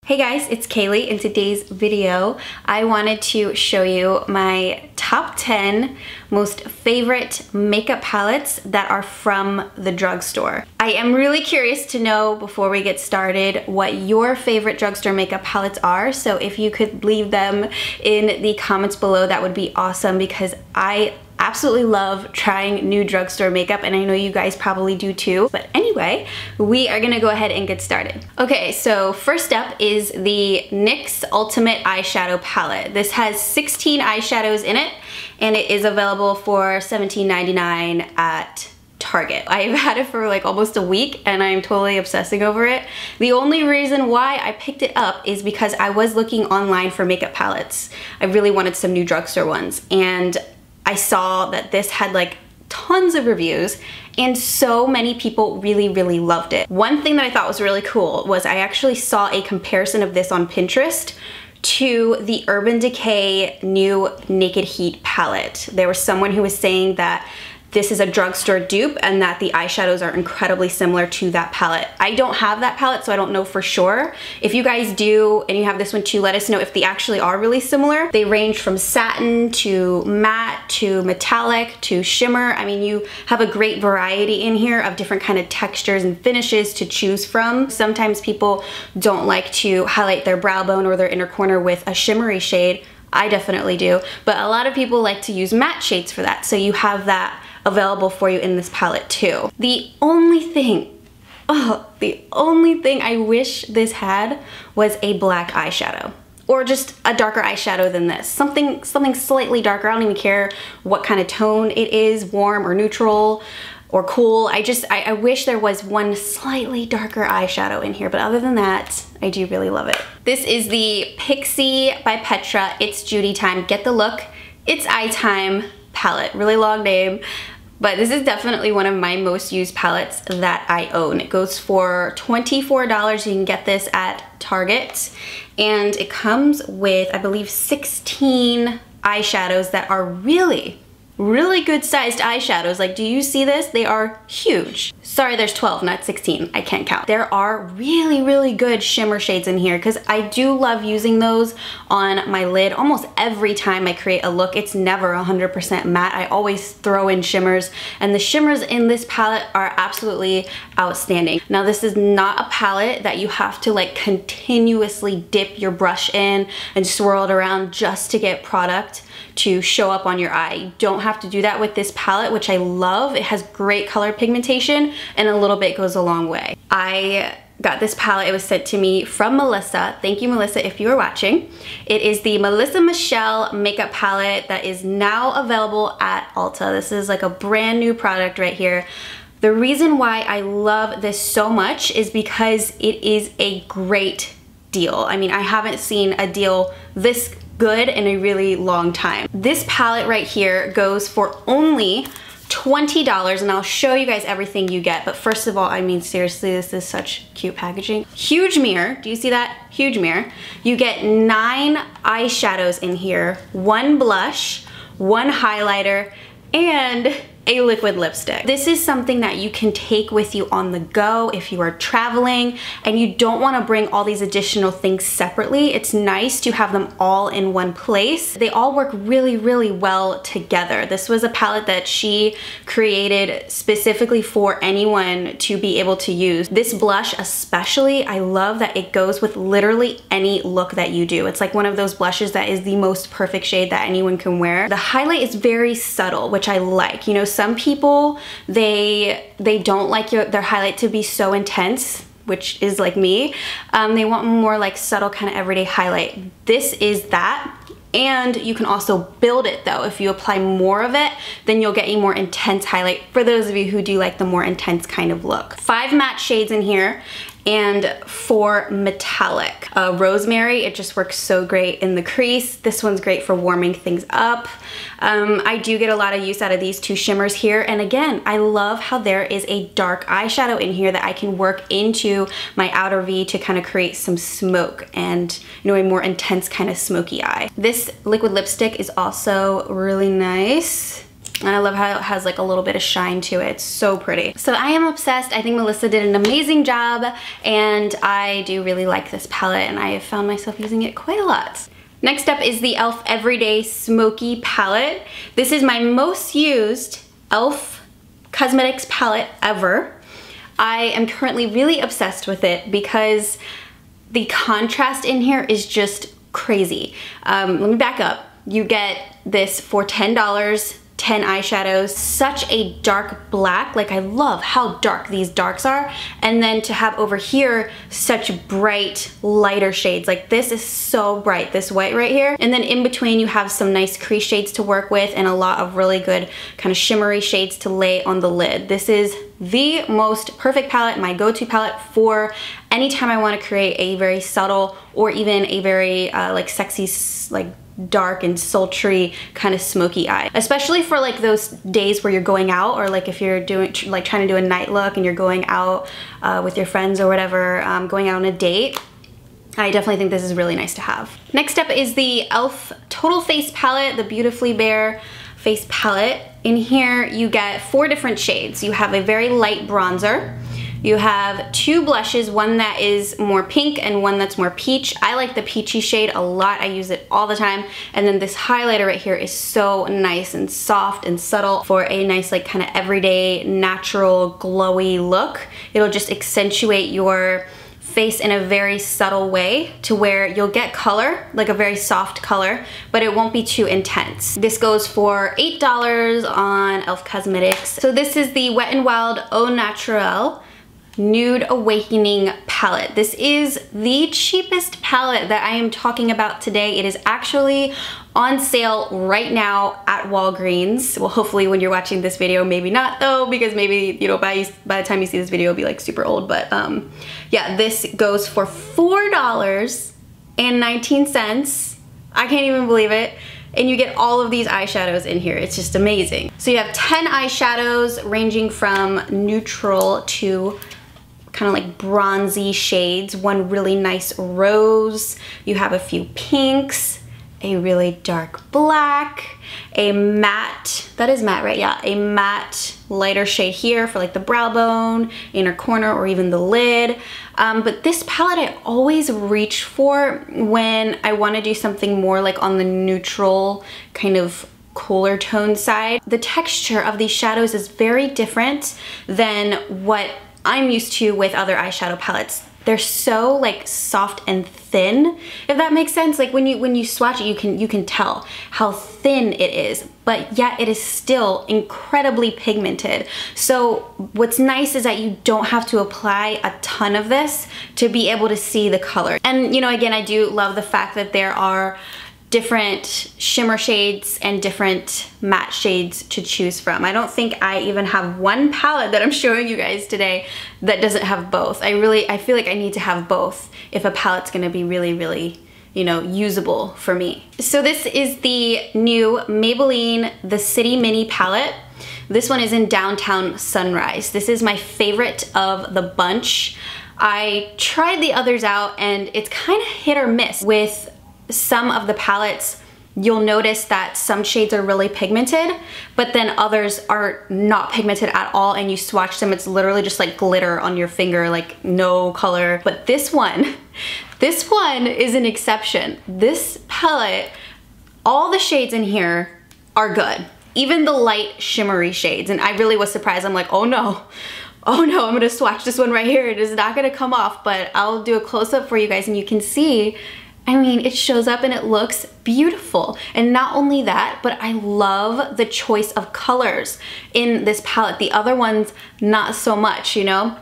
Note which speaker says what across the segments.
Speaker 1: Hey guys, it's Kayleigh. In today's video, I wanted to show you my top 10 most favorite makeup palettes that are from the drugstore. I am really curious to know, before we get started, what your favorite drugstore makeup palettes are. So if you could leave them in the comments below, that would be awesome, because I absolutely love trying new drugstore makeup, and I know you guys probably do too. But anyway, we are gonna go ahead and get started. Okay, so first up is the NYX Ultimate Eyeshadow Palette. This has 16 eyeshadows in it, and it is available for $17.99 at Target. I've had it for like almost a week and I'm totally obsessing over it. The only reason why I picked it up is because I was looking online for makeup palettes. I really wanted some new drugstore ones, and I saw that this had like tons of reviews and so many people really loved it. One thing that I thought was really cool was I actually saw a comparison of this on Pinterest to the Urban Decay new Naked Heat palette. There was someone who was saying that this is a drugstore dupe and that the eyeshadows are incredibly similar to that palette. I don't have that palette, so I don't know for sure. If you guys do and you have this one too, let us know if they actually are really similar. They range from satin to matte to metallic to shimmer. I mean, you have a great variety in here of different kind of textures and finishes to choose from. Sometimes people don't like to highlight their brow bone or their inner corner with a shimmery shade. I definitely do, but a lot of people like to use matte shades for that. So you have that available for you in this palette too. The only thing I wish this had was a black eyeshadow, or just a darker eyeshadow than this. Something slightly darker. I don't even care what kind of tone it is, warm or neutral or cool. I wish there was one slightly darker eyeshadow in here, but other than that, I do really love it. This is the Pixi by Petra It's Judy Time Get the Look It's Eye Time palette. Really long name. But this is definitely one of my most used palettes that I own. It goes for $24. You can get this at Target. And it comes with, I believe, 16 eyeshadows that are really good sized eyeshadows. Like, do you see this? They are huge. Sorry, there's 12, not 16. I can't count. There are really good shimmer shades in here, because I do love using those on my lid almost every time I create a look. It's never 100% matte. I always throw in shimmers, and the shimmers in this palette are absolutely outstanding. Now, this is not a palette that you have to like continuously dip your brush in and swirl it around just to get product to show up on your eye. You don't have to do that with this palette, which I love. It has great color pigmentation, and a little bit goes a long way. I got this palette, it was sent to me from Melisa. Thank you, Melisa, if you are watching. It is the Melissa Michelle makeup palette that is now available at Ulta. This is like a brand new product right here. The reason why I love this so much is because it is a great deal. I mean, I haven't seen a deal this good in a really long time. This palette right here goes for only $20, and I'll show you guys everything you get. But first of all, I mean, seriously, this is such cute packaging. Huge mirror. Do you see that? Huge mirror. You get 9 eyeshadows in here, 1 blush, 1 highlighter, and a liquid lipstick. This is something that you can take with you on the go if you are traveling and you don't want to bring all these additional things separately. It's nice to have them all in one place. They all work really well together. This was a palette that she created specifically for anyone to be able to use. This blush especially, I love that it goes with literally any look that you do. It's like one of those blushes that is the most perfect shade that anyone can wear. The highlight is very subtle, which I like. You know, some people, they don't like their highlight to be so intense, which is like me. They want more like subtle kind of everyday highlight. This is that. And you can also build it though. If you apply more of it, then you'll get a more intense highlight for those of you who do like the more intense kind of look. 5 matte shades in here and 4 metallic. Rosemary, it just works so great in the crease. This one's great for warming things up. I do get a lot of use out of these 2 shimmers here, and again, I love how there is a dark eyeshadow in here that I can work into my outer V to kind of create some smoke and, you know, a more intense kind of smoky eye. This liquid lipstick is also really nice. And I love how it has like a little bit of shine to it. It's so pretty. So I am obsessed. I think Melisa did an amazing job, and I do really like this palette, and I have found myself using it quite a lot. Next up is the e.l.f. Everyday Smokey Palette. This is my most used e.l.f. cosmetics palette ever. I am currently really obsessed with it because the contrast in here is just crazy. Let me back up. You get this for $10, 10 eyeshadows, such a dark black. Like, I love how dark these darks are. And then to have over here such bright, lighter shades. Like, this is so bright, this white right here. And then in between you have some nice crease shades to work with and a lot of really good kind of shimmery shades to lay on the lid. This is the most perfect palette, my go-to palette for anytime I want to create a very subtle or even a very like sexy, like dark and sultry kind of smoky eye, especially for like those days where you're going out, or like if you're doing like trying to do a night look and you're going out with your friends or whatever, going out on a date. I definitely think this is really nice to have. Next up is the e.l.f. Total Face Palette, the Beautifully Bare Face Palette. In here you get 4 different shades. You have a very light bronzer. You have 2 blushes, one that is more pink and one that's more peach. I like the peachy shade a lot. I use it all the time. And then this highlighter right here is so nice and soft and subtle for a nice like kind of everyday natural glowy look. It'll just accentuate your face in a very subtle way to where you'll get color, like a very soft color, but it won't be too intense. This goes for $8 on e.l.f. Cosmetics. So this is the Wet n Wild Au Naturel Nude Awakening palette. This is the cheapest palette that I am talking about today. It is actually on sale right now at Walgreens. Well, hopefully when you're watching this video, maybe not though, because maybe, you know, by the time you see this video, it'll be like super old. But yeah, this goes for $4.19. I can't even believe it. And you get all of these eyeshadows in here. It's just amazing. So you have 10 eyeshadows ranging from neutral to kind of like bronzy shades, one really nice rose, you have a few pinks, a really dark black, a matte, that is matte, right? Yeah, a matte lighter shade here for like the brow bone, inner corner, or even the lid. But this palette I always reach for when I want to do something more like on the neutral kind of cooler tone side. The texture of these shadows is very different than what I'm used to with other eyeshadow palettes. They're so like soft and thin, if that makes sense. Like when you swatch it, you can tell how thin it is, but yet it is still incredibly pigmented. So what's nice is that you don't have to apply a ton of this to be able to see the color. And you know, again, I do love the fact that there are different shimmer shades and different matte shades to choose from. I don't think I even have one palette that I'm showing you guys today that doesn't have both. I feel like I need to have both if a palette's gonna be really, really, you know, usable for me. So this is the new Maybelline The City Mini Palette. This one is in Downtown Sunrise. This is my favorite of the bunch. I tried the others out and it's kind of hit or miss. With some of the palettes, you'll notice that some shades are really pigmented, but then others are not pigmented at all, and you swatch them, it's literally just like glitter on your finger, like no color. But this one is an exception. This palette, all the shades in here are good. Even the light shimmery shades, and I really was surprised. I'm like, oh no, I'm gonna swatch this one right here. It is not gonna come off, but I'll do a close-up for you guys and you can see, I mean, it shows up and it looks beautiful. And not only that, but I love the choice of colors in this palette. The other ones, not so much, you know?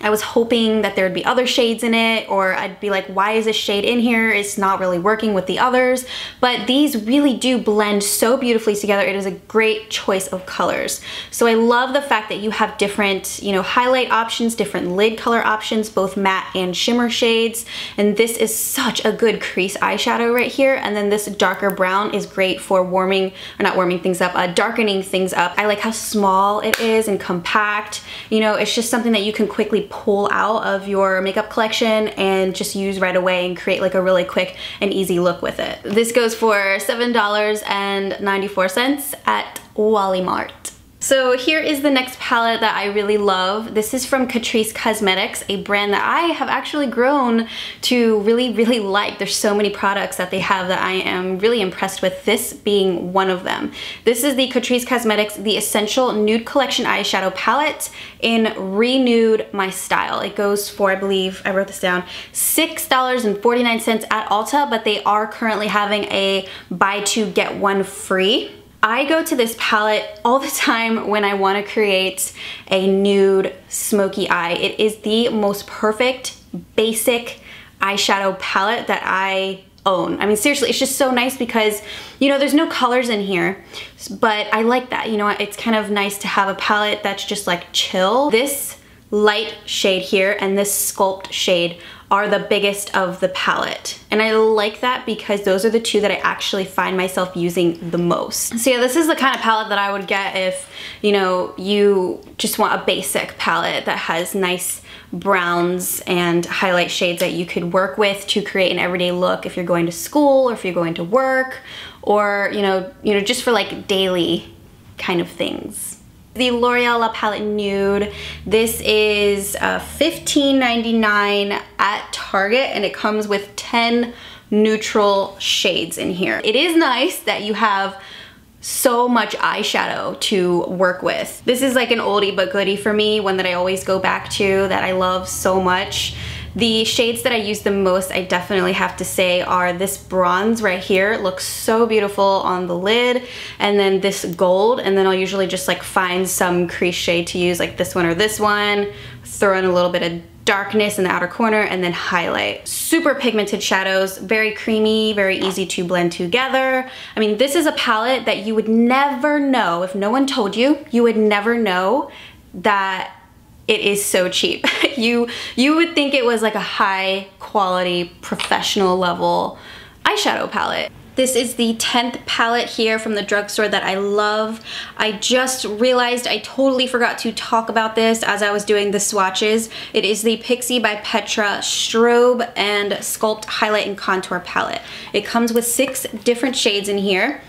Speaker 1: I was hoping that there would be other shades in it, or I'd be like, why is this shade in here? It's not really working with the others. But these really do blend so beautifully together. It is a great choice of colors. So I love the fact that you have different, you know, highlight options, different lid color options, both matte and shimmer shades. And this is such a good crease eyeshadow right here. And then this darker brown is great for warming, or not warming things up, darkening things up. I like how small it is and compact. You know, it's just something that you can quickly pull out of your makeup collection and just use right away and create like a really quick and easy look with it. This goes for $7.94 at Walmart. So here is the next palette that I really love. This is from Catrice Cosmetics, a brand that I have actually grown to really like. There's so many products that they have that I am really impressed with, this being one of them. This is the Catrice Cosmetics The Essential Nude Collection Eyeshadow Palette in Renewed My Style. It goes for, I believe, I wrote this down, $6.49 at Ulta, but they are currently having a buy two get one free. I go to this palette all the time when I want to create a nude smoky eye. It is the most perfect basic eyeshadow palette that I own. I mean, seriously, it's just so nice because, you know, there's no colors in here, but I like that. You know, it's kind of nice to have a palette that's just like chill. This light shade here and this sculpt shade are the biggest of the palette. And I like that because those are the two that I actually find myself using the most. So yeah, this is the kind of palette that I would get if, you know, you just want a basic palette that has nice browns and highlight shades that you could work with to create an everyday look if you're going to school or if you're going to work, or, you know, just for like daily kind of things. The L'Oreal palette Nude. This is $15.99 at Target, and it comes with 10 neutral shades in here. It is nice that you have so much eyeshadow to work with. This is like an oldie but goodie for me, one that I always go back to, that I love so much. The shades that I use the most, I definitely have to say, are this bronze right here. It looks so beautiful on the lid, and then this gold, and then I'll usually just like find some crease shade to use, like this one or this one, throw in a little bit of darkness in the outer corner, and then highlight. Super pigmented shadows, very creamy, very easy to blend together. I mean, this is a palette that you would never know, if no one told you, you would never know that it is so cheap. You would think it was like a high quality professional level eyeshadow palette. This is the 10th palette here from the drugstore that I love. I just realized I totally forgot to talk about this as I was doing the swatches. It is the Pixi by Petra Strobe and Sculpt Highlight and Contour Palette. It comes with 6 different shades in here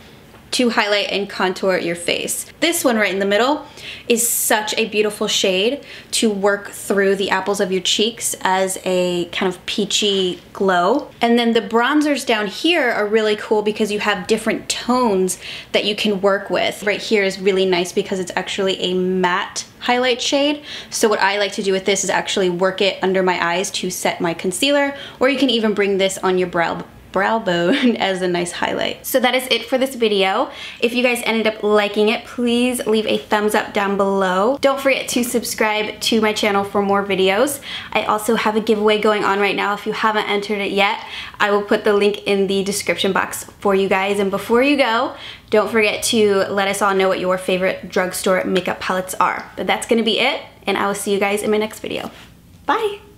Speaker 1: to highlight and contour your face. This one right in the middle is such a beautiful shade to work through the apples of your cheeks as a kind of peachy glow. And then the bronzers down here are really cool because you have different tones that you can work with. Right here is really nice because it's actually a matte highlight shade. So what I like to do with this is actually work it under my eyes to set my concealer, or you can even bring this on your brow bone as a nice highlight. So that is it for this video. If you guys ended up liking it, please leave a thumbs up down below. Don't forget to subscribe to my channel for more videos. I also have a giveaway going on right now. If you haven't entered it yet, I will put the link in the description box for you guys. And before you go, don't forget to let us all know what your favorite drugstore makeup palettes are. But that's gonna be it, and I will see you guys in my next video. Bye!